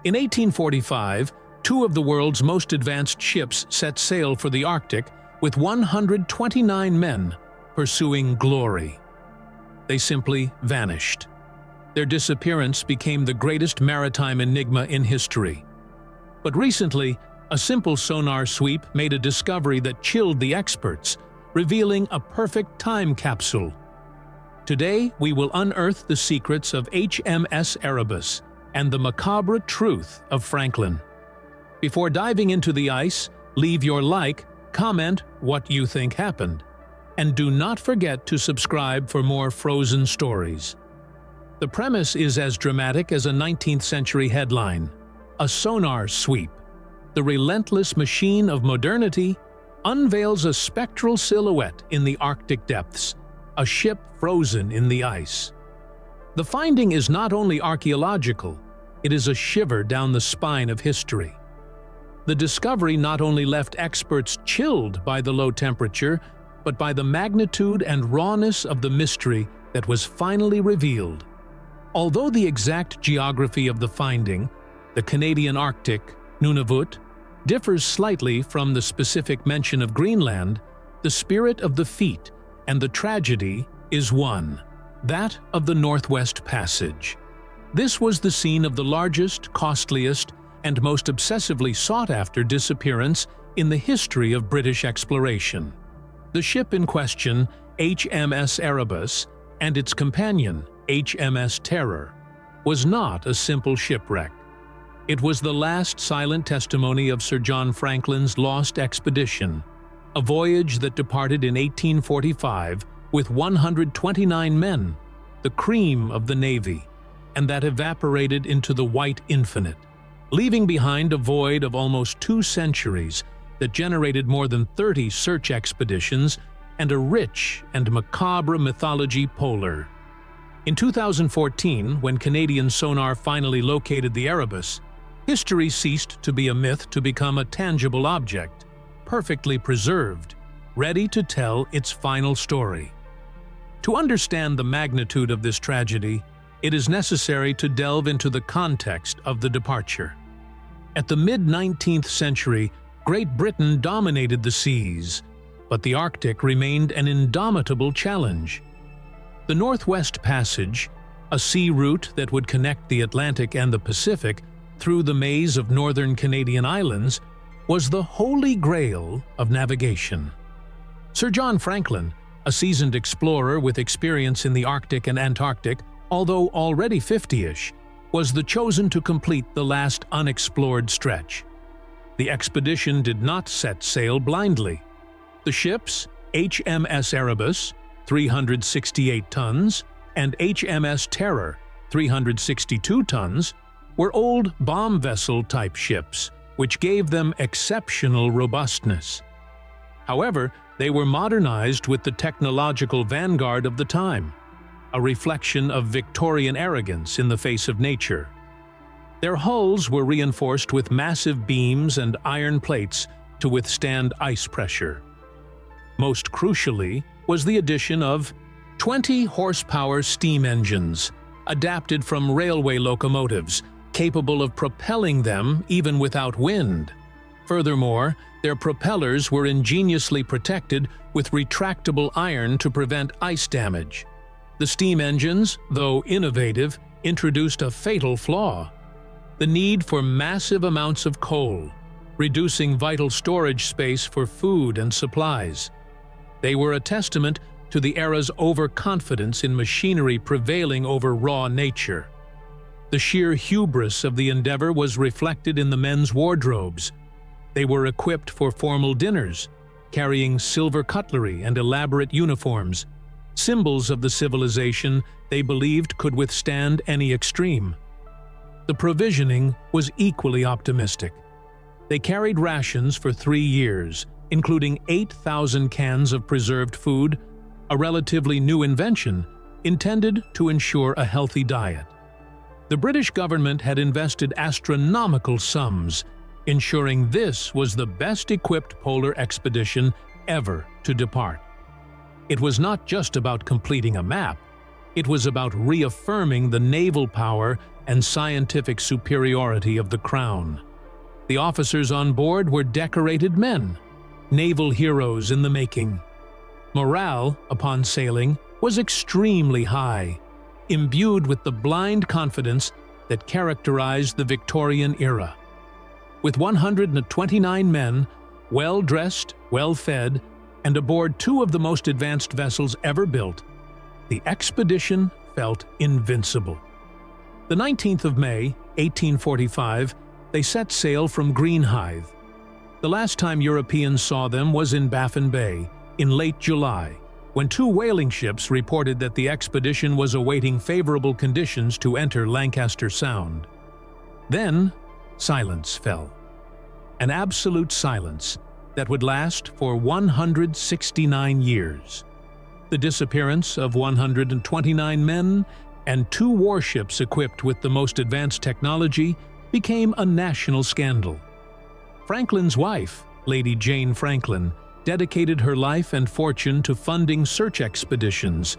In 1845, two of the world's most advanced ships set sail for the Arctic with 129 men pursuing glory. They simply vanished. Their disappearance became the greatest maritime enigma in history. But recently, a simple sonar sweep made a discovery that chilled the experts, revealing a perfect time capsule. Today, we will unearth the secrets of HMS Erebus and the macabre truth of Franklin. Before diving into the ice, leave your like, comment what you think happened, and do not forget to subscribe for more frozen stories. The premise is as dramatic as a 19th century headline: a sonar sweep. The relentless machine of modernity unveils a spectral silhouette in the Arctic depths, a ship frozen in the ice. The finding is not only archaeological, it is a shiver down the spine of history. The discovery not only left experts chilled by the low temperature, but by the magnitude and rawness of the mystery that was finally revealed. Although the exact geography of the finding, the Canadian Arctic, Nunavut, differs slightly from the specific mention of Greenland, the spirit of the feat and the tragedy is one, that of the Northwest Passage. This was the scene of the largest, costliest, and most obsessively sought-after disappearance in the history of British exploration. The ship in question, HMS Erebus, and its companion, HMS Terror, was not a simple shipwreck. It was the last silent testimony of Sir John Franklin's lost expedition, a voyage that departed in 1845 with 129 men, the cream of the Navy, and that evaporated into the white infinite, leaving behind a void of almost 2 centuries that generated more than 30 search expeditions and a rich and macabre mythology polar. In 2014, when Canadian sonar finally located the Erebus, history ceased to be a myth to become a tangible object, perfectly preserved, ready to tell its final story. To understand the magnitude of this tragedy, it is necessary to delve into the context of the departure. At the mid-19th century, Great Britain dominated the seas, but the Arctic remained an indomitable challenge. The Northwest Passage, a sea route that would connect the Atlantic and the Pacific through the maze of northern Canadian islands, was the holy grail of navigation. Sir John Franklin, a seasoned explorer with experience in the Arctic and Antarctic, although already 50-ish, was the chosen to complete the last unexplored stretch. The expedition did not set sail blindly. The ships, HMS Erebus, 368 tons, and HMS Terror, 362 tons, were old bomb vessel-type ships, which gave them exceptional robustness. However, they were modernized with the technological vanguard of the time, a reflection of Victorian arrogance in the face of nature. Their hulls were reinforced with massive beams and iron plates to withstand ice pressure. Most crucially was the addition of 20-horsepower steam engines, adapted from railway locomotives, capable of propelling them even without wind. Furthermore, their propellers were ingeniously protected with retractable iron to prevent ice damage. The steam engines, though innovative, introduced a fatal flaw: the need for massive amounts of coal, reducing vital storage space for food and supplies. They were a testament to the era's overconfidence in machinery prevailing over raw nature. The sheer hubris of the endeavor was reflected in the men's wardrobes. They were equipped for formal dinners, carrying silver cutlery and elaborate uniforms, symbols of the civilization they believed could withstand any extreme. The provisioning was equally optimistic. They carried rations for 3 years, including 8,000 cans of preserved food, a relatively new invention intended to ensure a healthy diet. The British government had invested astronomical sums, ensuring this was the best-equipped polar expedition ever to depart. It was not just about completing a map, it was about reaffirming the naval power and scientific superiority of the Crown. The officers on board were decorated men, naval heroes in the making. Morale, upon sailing, was extremely high, imbued with the blind confidence that characterized the Victorian era. With 129 men, well-dressed, well-fed, and aboard two of the most advanced vessels ever built, the expedition felt invincible. The 19th of May, 1845, they set sail from Greenhithe. The last time Europeans saw them was in Baffin Bay, in late July, when two whaling ships reported that the expedition was awaiting favorable conditions to enter Lancaster Sound. Then, silence fell. An absolute silence that would last for 169 years. The disappearance of 129 men and two warships equipped with the most advanced technology became a national scandal. Franklin's wife, Lady Jane Franklin, dedicated her life and fortune to funding search expeditions,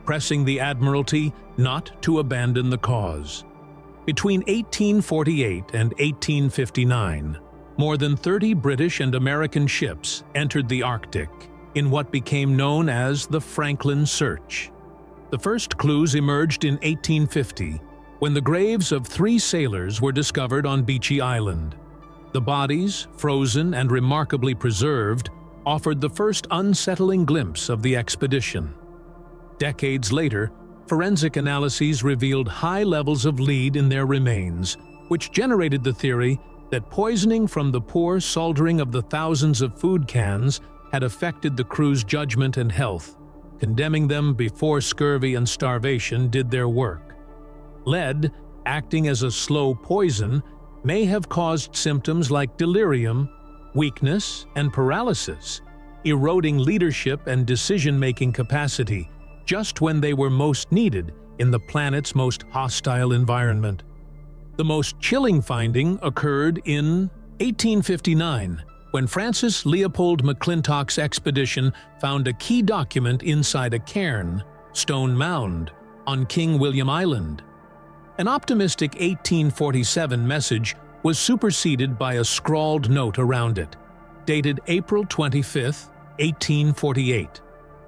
pressing the Admiralty not to abandon the cause. Between 1848 and 1859, more than 30 British and American ships entered the Arctic in what became known as the Franklin Search. The first clues emerged in 1850, when the graves of 3 sailors were discovered on Beechey Island. The bodies, frozen and remarkably preserved, offered the first unsettling glimpse of the expedition. Decades later, forensic analyses revealed high levels of lead in their remains, which generated the theory that poisoning from the poor soldering of the thousands of food cans had affected the crew's judgment and health, condemning them before scurvy and starvation did their work. Lead, acting as a slow poison, may have caused symptoms like delirium, weakness, and paralysis, eroding leadership and decision-making capacity just when they were most needed in the planet's most hostile environment. The most chilling finding occurred in 1859, when Francis Leopold McClintock's expedition found a key document inside a cairn, stone mound, on King William Island. An optimistic 1847 message was superseded by a scrawled note around it, dated April 25, 1848,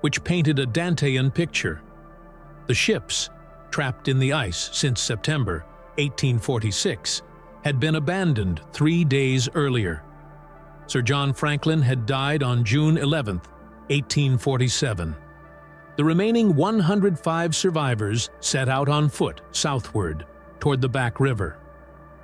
which painted a Dantean picture. The ships, trapped in the ice since September 1846, had been abandoned 3 days earlier. Sir John Franklin had died on June 11, 1847. The remaining 105 survivors set out on foot southward toward the Back River.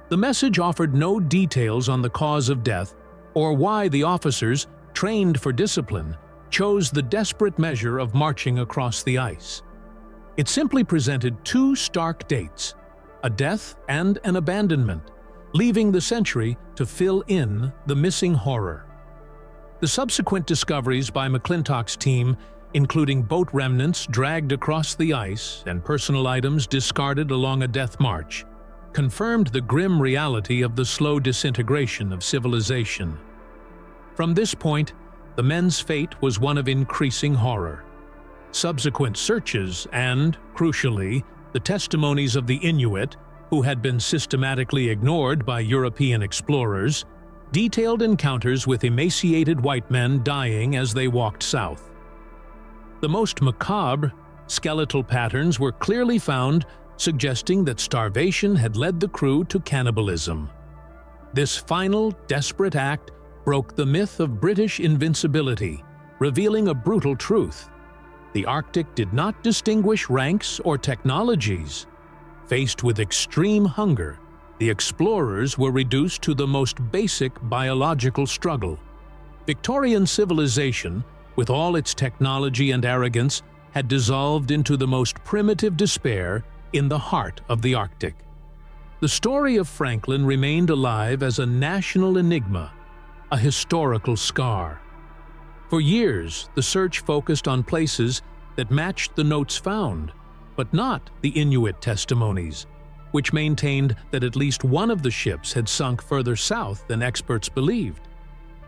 The message offered no details on the cause of death or why the officers, trained for discipline, chose the desperate measure of marching across the ice. It simply presented 2 stark dates, a death and an abandonment, leaving the century to fill in the missing horror. The subsequent discoveries by McClintock's team, including boat remnants dragged across the ice and personal items discarded along a death march, confirmed the grim reality of the slow disintegration of civilization. From this point, the men's fate was one of increasing horror. Subsequent searches and, crucially, the testimonies of the Inuit, who had been systematically ignored by European explorers, detailed encounters with emaciated white men dying as they walked south. The most macabre, skeletal patterns were clearly found, suggesting that starvation had led the crew to cannibalism. This final, desperate act broke the myth of British invincibility, revealing a brutal truth. The Arctic did not distinguish ranks or technologies. Faced with extreme hunger, the explorers were reduced to the most basic biological struggle. Victorian civilization, with all its technology and arrogance, had dissolved into the most primitive despair in the heart of the Arctic. The story of Franklin remained alive as a national enigma, a historical scar. For years, the search focused on places that matched the notes found, but not the Inuit testimonies, which maintained that at least one of the ships had sunk further south than experts believed.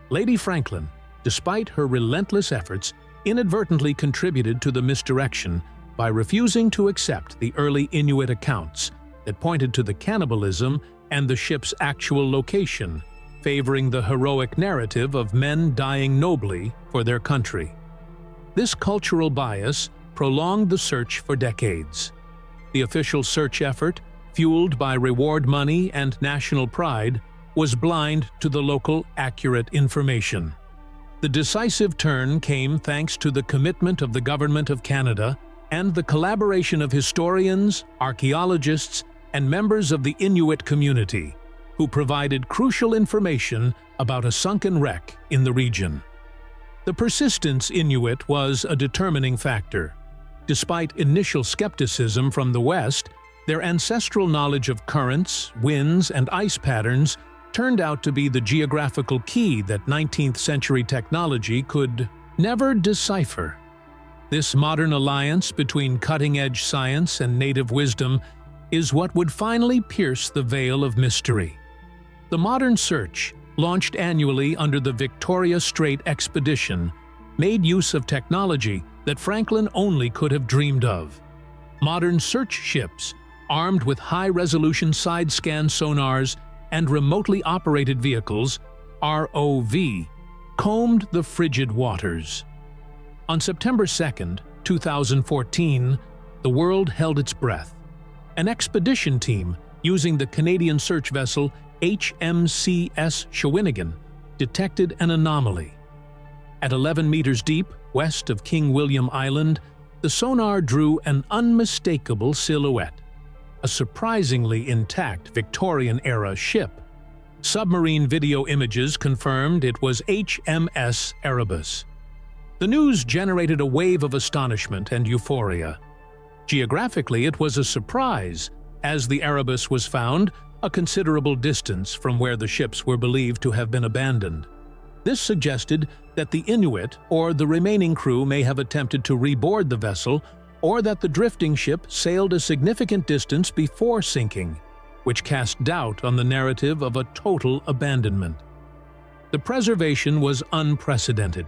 Lady Franklin, despite her relentless efforts, inadvertently contributed to the misdirection by refusing to accept the early Inuit accounts that pointed to the cannibalism and the ship's actual location, favoring the heroic narrative of men dying nobly for their country. This cultural bias prolonged the search for decades. The official search effort, fueled by reward money and national pride, was blind to the local, accurate information. The decisive turn came thanks to the commitment of the Government of Canada and the collaboration of historians, archaeologists, and members of the Inuit community, who provided crucial information about a sunken wreck in the region. The persistence Inuit was a determining factor. Despite initial skepticism from the West, their ancestral knowledge of currents, winds, and ice patterns turned out to be the geographical key that 19th century technology could never decipher. This modern alliance between cutting-edge science and native wisdom is what would finally pierce the veil of mystery. The modern search, launched annually under the Victoria Strait Expedition, made use of technology that Franklin only could have dreamed of. Modern search ships, armed with high-resolution side-scan sonars and remotely operated vehicles, ROV, combed the frigid waters. On September 2, 2014, the world held its breath. An expedition team, using the Canadian search vessel HMS Shawinigan, detected an anomaly. At 11 meters deep, west of King William Island, the sonar drew an unmistakable silhouette, a surprisingly intact Victorian-era ship. Submarine video images confirmed it was HMS Erebus. The news generated a wave of astonishment and euphoria. Geographically, it was a surprise, as the Erebus was found a considerable distance from where the ships were believed to have been abandoned. This suggested that the Inuit or the remaining crew may have attempted to reboard the vessel, or that the drifting ship sailed a significant distance before sinking, which cast doubt on the narrative of a total abandonment. The preservation was unprecedented.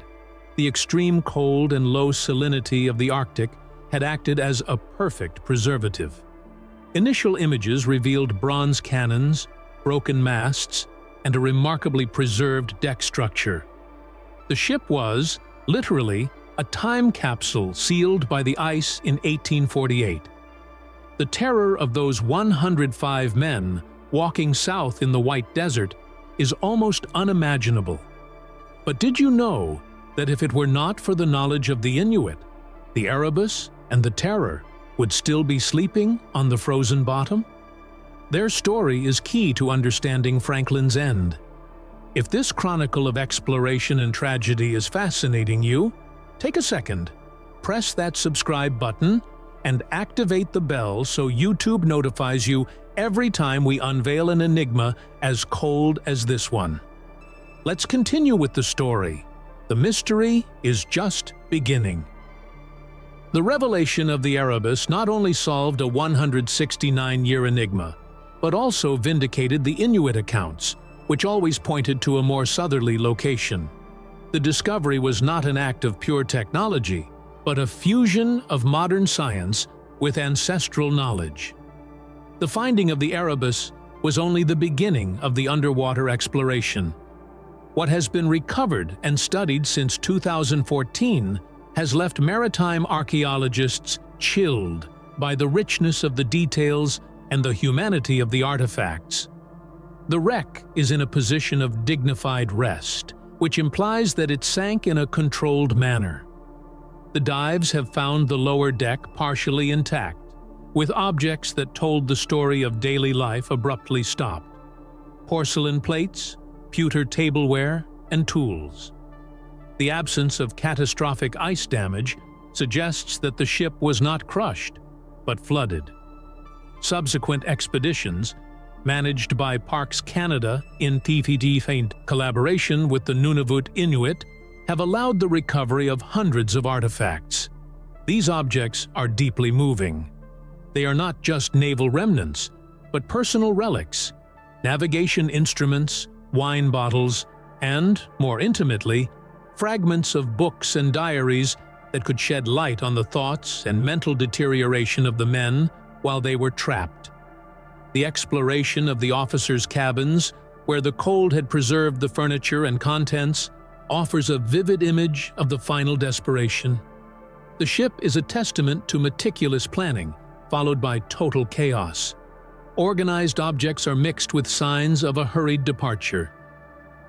The extreme cold and low salinity of the Arctic had acted as a perfect preservative. Initial images revealed bronze cannons, broken masts, and a remarkably preserved deck structure. The ship was, literally, a time capsule sealed by the ice in 1848. The terror of those 105 men walking south in the White Desert is almost unimaginable. But did you know that if it were not for the knowledge of the Inuit, the Erebus and the Terror would still be sleeping on the frozen bottom? Their story is key to understanding Franklin's end. If this chronicle of exploration and tragedy is fascinating you, take a second, press that subscribe button, and activate the bell so YouTube notifies you every time we unveil an enigma as cold as this one. Let's continue with the story. The mystery is just beginning. The revelation of the Erebus not only solved a 169-year enigma, but also vindicated the Inuit accounts, which always pointed to a more southerly location. The discovery was not an act of pure technology, but a fusion of modern science with ancestral knowledge. The finding of the Erebus was only the beginning of the underwater exploration. What has been recovered and studied since 2014 has left maritime archaeologists chilled by the richness of the details and the humanity of the artifacts. The wreck is in a position of dignified rest, which implies that it sank in a controlled manner. The dives have found the lower deck partially intact, with objects that told the story of daily life abruptly stopped: porcelain plates, pewter tableware, and tools. The absence of catastrophic ice damage suggests that the ship was not crushed, but flooded. Subsequent expeditions, managed by Parks Canada in Vindication collaboration with the Nunavut Inuit, have allowed the recovery of hundreds of artifacts. These objects are deeply moving. They are not just naval remnants, but personal relics, navigation instruments, wine bottles, and, more intimately, fragments of books and diaries that could shed light on the thoughts and mental deterioration of the men while they were trapped. The exploration of the officers' cabins, where the cold had preserved the furniture and contents, offers a vivid image of the final desperation. The ship is a testament to meticulous planning, followed by total chaos. Organized objects are mixed with signs of a hurried departure.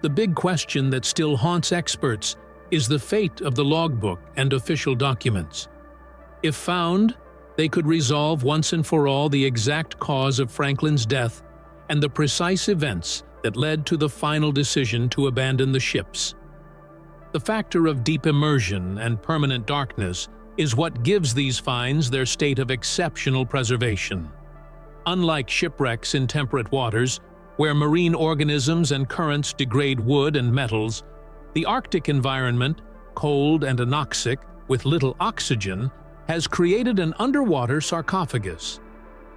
The big question that still haunts experts is the fate of the logbook and official documents. If found, they could resolve once and for all the exact cause of Franklin's death and the precise events that led to the final decision to abandon the ships. The factor of deep immersion and permanent darkness is what gives these finds their state of exceptional preservation. Unlike shipwrecks in temperate waters, where marine organisms and currents degrade wood and metals, the Arctic environment, cold and anoxic, with little oxygen, has created an underwater sarcophagus.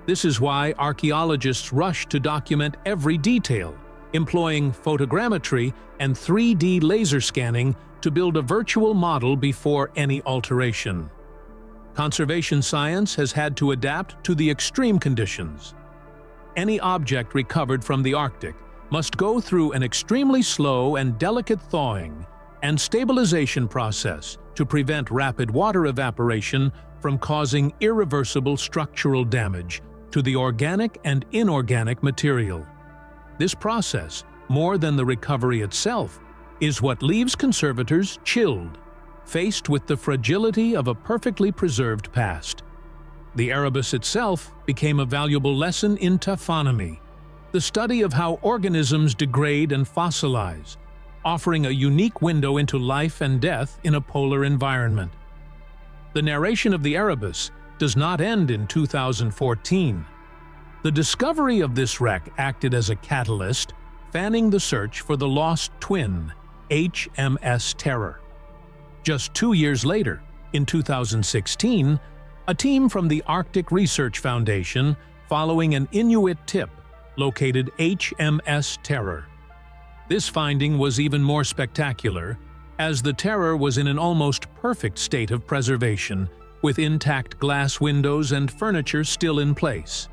This is why archaeologists rush to document every detail, employing photogrammetry and 3D laser scanning to build a virtual model before any alteration. Conservation science has had to adapt to the extreme conditions. Any object recovered from the Arctic must go through an extremely slow and delicate thawing and stabilization process to prevent rapid water evaporation from causing irreversible structural damage to the organic and inorganic material. This process, more than the recovery itself, is what leaves conservators chilled, faced with the fragility of a perfectly preserved past. The Erebus itself became a valuable lesson in taphonomy, the study of how organisms degrade and fossilize, offering a unique window into life and death in a polar environment. The narration of the Erebus does not end in 2014. The discovery of this wreck acted as a catalyst, fanning the search for the lost twin, HMS Terror. Just 2 years later, in 2016, a team from the Arctic Research Foundation, following an Inuit tip, located HMS Terror. This finding was even more spectacular, as the Terror was in an almost perfect state of preservation, with intact glass windows and furniture still in place.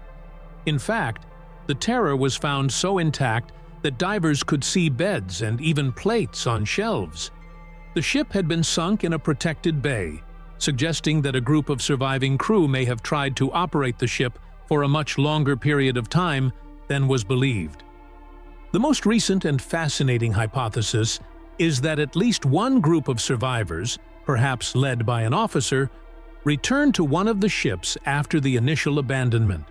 In fact, the Terror was found so intact that divers could see beds and even plates on shelves. The ship had been sunk in a protected bay, suggesting that a group of surviving crew may have tried to operate the ship for a much longer period of time than was believed. The most recent and fascinating hypothesis is that at least one group of survivors, perhaps led by an officer, returned to one of the ships after the initial abandonment.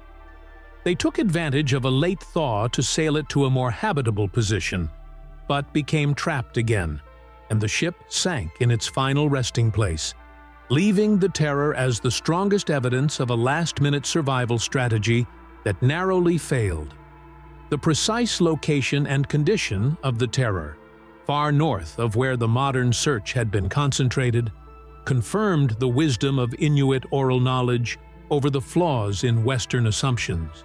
They took advantage of a late thaw to sail it to a more habitable position, but became trapped again, and the ship sank in its final resting place, leaving the Terror as the strongest evidence of a last-minute survival strategy that narrowly failed. The precise location and condition of the Terror, far north of where the modern search had been concentrated, confirmed the wisdom of Inuit oral knowledge over the flaws in Western assumptions.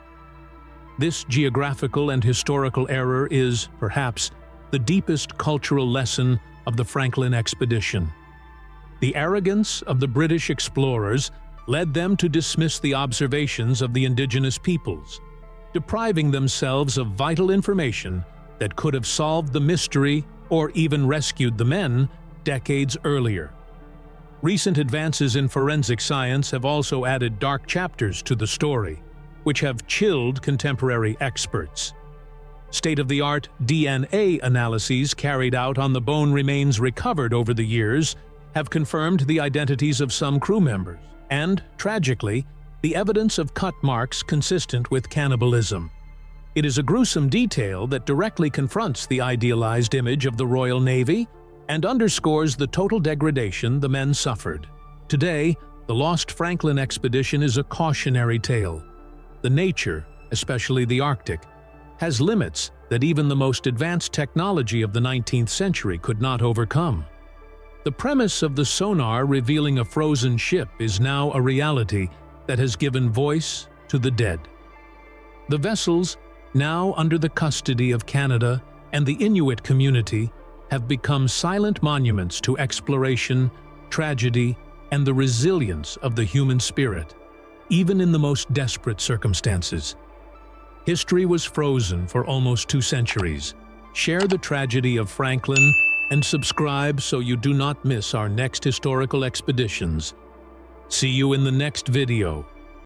This geographical and historical error is, perhaps, the deepest cultural lesson of the Franklin expedition. The arrogance of the British explorers led them to dismiss the observations of the indigenous peoples, depriving themselves of vital information that could have solved the mystery or even rescued the men decades earlier. Recent advances in forensic science have also added dark chapters to the story, which have chilled contemporary experts. State-of-the-art DNA analyses carried out on the bone remains recovered over the years have confirmed the identities of some crew members, and, tragically, the evidence of cut marks consistent with cannibalism. It is a gruesome detail that directly confronts the idealized image of the Royal Navy and underscores the total degradation the men suffered. Today, the lost Franklin expedition is a cautionary tale. The nature, especially the Arctic, has limits that even the most advanced technology of the 19th century could not overcome. The premise of the sonar revealing a frozen ship is now a reality that has given voice to the dead. The vessels, now under the custody of Canada and the Inuit community, have become silent monuments to exploration, tragedy, and the resilience of the human spirit, even in the most desperate circumstances. History was frozen for almost 2 centuries. Share the tragedy of Franklin and subscribe so you do not miss our next historical expeditions. See you in the next video.